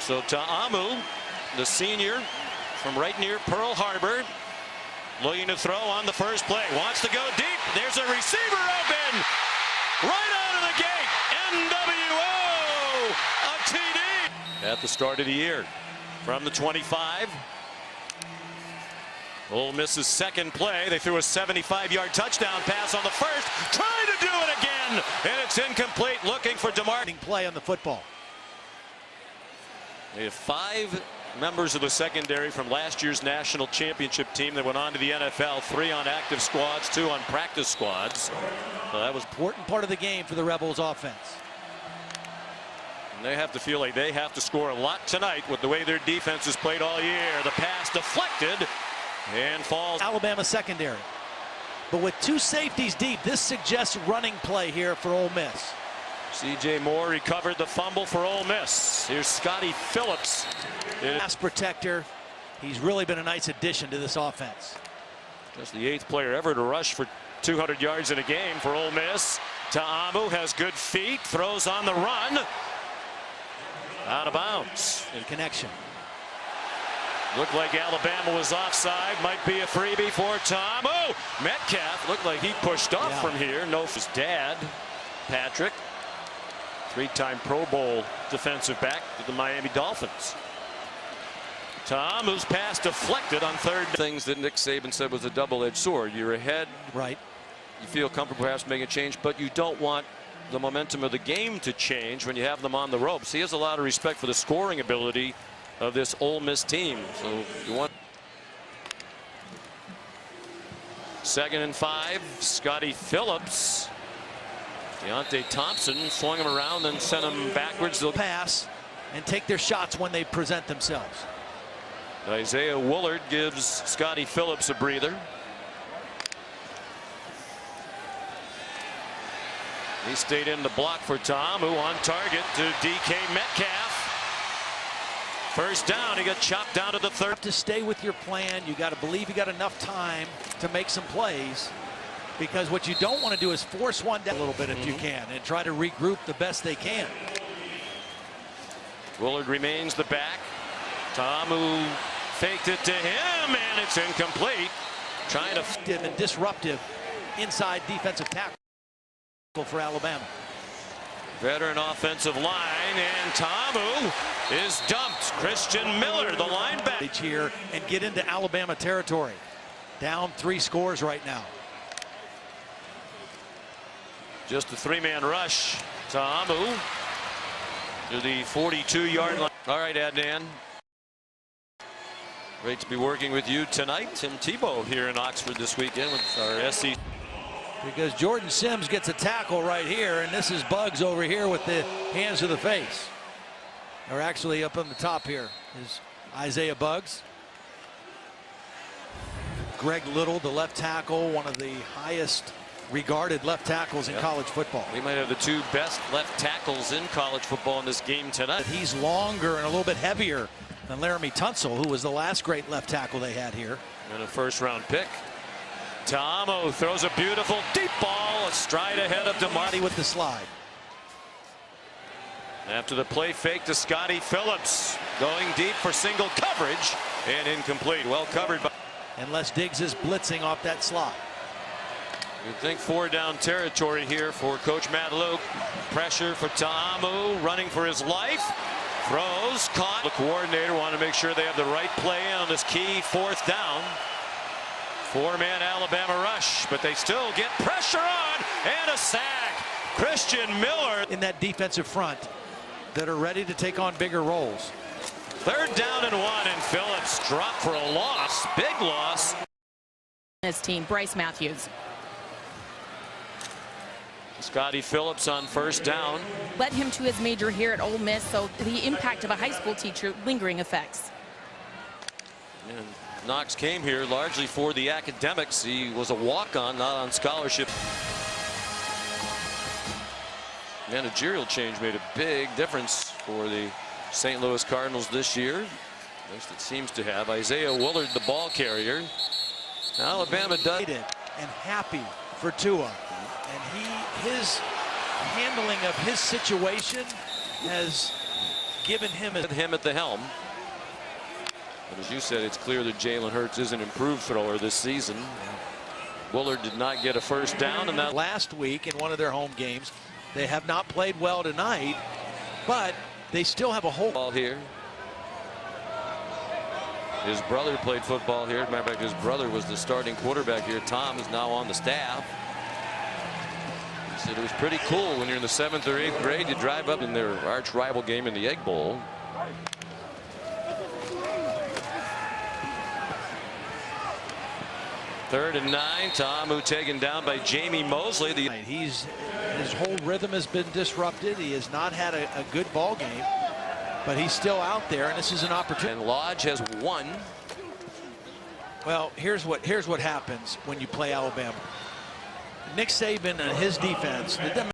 So Ta'amu, the senior from right near Pearl Harbor, looking to throw on the first play. Wants to go deep. There's a receiver open. Right out of the gate. NWO. A TD. At the start of the year. From the 25. Ole Miss's second play. They threw a 75-yard touchdown pass on the first. Trying to do it again. And it's incomplete. Looking for DeMar. Play on the football. They have 5 members of the secondary from last year's national championship team that went on to the NFL. 3 on active squads, 2 on practice squads. So that was an important part of the game for the Rebels offense. And they have to feel like they have to score a lot tonight with the way their defense has played all year. The pass deflected and falls. Alabama secondary. But with 2 safeties deep, this suggests running play here for Ole Miss. C.J. Moore recovered the fumble for Ole Miss. Here's Scotty Phillips. Pass protector. He's really been a nice addition to this offense. Just the 8th player ever to rush for 200 yards in a game for Ole Miss. Ta'amu has good feet, throws on the run. Out of bounds. In connection. Looked like Alabama was offside. Might be a freebie for Ta'amu. Metcalf looked like he pushed off from here. No, his dad, Patrick. 3-time Pro Bowl defensive back to the Miami Dolphins. Ta'amu's pass deflected on third. Things that Nick Saban said was a double-edged sword. You're ahead. Right. You feel comfortable perhaps making a change, but you don't want the momentum of the game to change when you have them on the ropes. He has a lot of respect for the scoring ability of this Ole Miss team. So you want 2nd and 5. Scotty Phillips. Deontay Thompson swung him around and sent him backwards. They'll pass and take their shots when they present themselves. Isaiah Woolard gives Scotty Phillips a breather. He stayed in the block for Ta'amu, on target to DK Metcalf. First down. He got chopped down to the 3rd. To stay with your plan, you got to believe you got enough time to make some plays. Because what you don't want to do is force one down a little bit if you can and try to regroup the best they can. Woolard remains the back. Ta'amu faked it to him and it's incomplete. Trying to and disruptive inside defensive tackle for Alabama. Veteran offensive line, and Ta'amu is dumped. Christian Miller, the linebacker, here and get into Alabama territory. Down 3 scores right now. Just a 3-man rush. Ta'amu to the 42-yard line. All right, Adnan. Great to be working with you tonight. Tim Tebow here in Oxford this weekend with our SEC. Because Jordan Sims gets a tackle right here, and this is Buggs over here with the hands to the face. Or actually up on the top here is Isaiah Buggs. Greg Little, the left tackle, one of the highest regarded left tackles in college football. We might have the 2 best left tackles in college football in this game tonight. He's longer and a little bit heavier than Laramie Tunsil, who was the last great left tackle they had here. And a 1st-round pick. Ta'amu throws a beautiful deep ball, a stride ahead of DeMarty with the slide. After the play fake to Scotty Phillips, going deep for single coverage and incomplete. Well covered by. And Les Diggs is blitzing off that slot. You'd think 4-down territory here for Coach Matt Luke. Pressure for Ta'amu, running for his life. Throws, caught. The coordinator wanted to make sure they have the right play on this key 4th down. 4-man Alabama rush, but they still get pressure on, and a sack. Christian Miller in that defensive front that are ready to take on bigger roles. 3rd down and 1, and Phillips dropped for a loss. Big loss. His team, Bryce Matthews. Scotty Phillips on 1st down. Led him to his major here at Ole Miss, so the impact of a high school teacher, lingering effects. And Knox came here largely for the academics. He was a walk-on, not on scholarship. Managerial change made a big difference for the St. Louis Cardinals this year. At least it seems to have. Isaiah Woolard, the ball carrier. Alabama does. And happy for Tua. And his handling of his situation has given him With him at the helm. But as you said, it's clear that Jalen Hurts is an improved thrower this season. Bullard did not get a first down, and that last week in one of their home games. They have not played well tonight, but they still have a whole ball here. His brother played football here. As a matter of fact, his brother was the starting quarterback here. Tom is now on the staff. He said it was pretty cool when you're in the 7th or 8th grade. You drive up in their arch rival game in the Egg Bowl. Third and 9. Ta'amu taken down by Jamie Mosley. His whole rhythm has been disrupted. He has not had a good ball game, but he's still out there, and this is an opportunity. And Lodge has won. Well, here's what happens when you play Alabama. Nick Saban and his defense.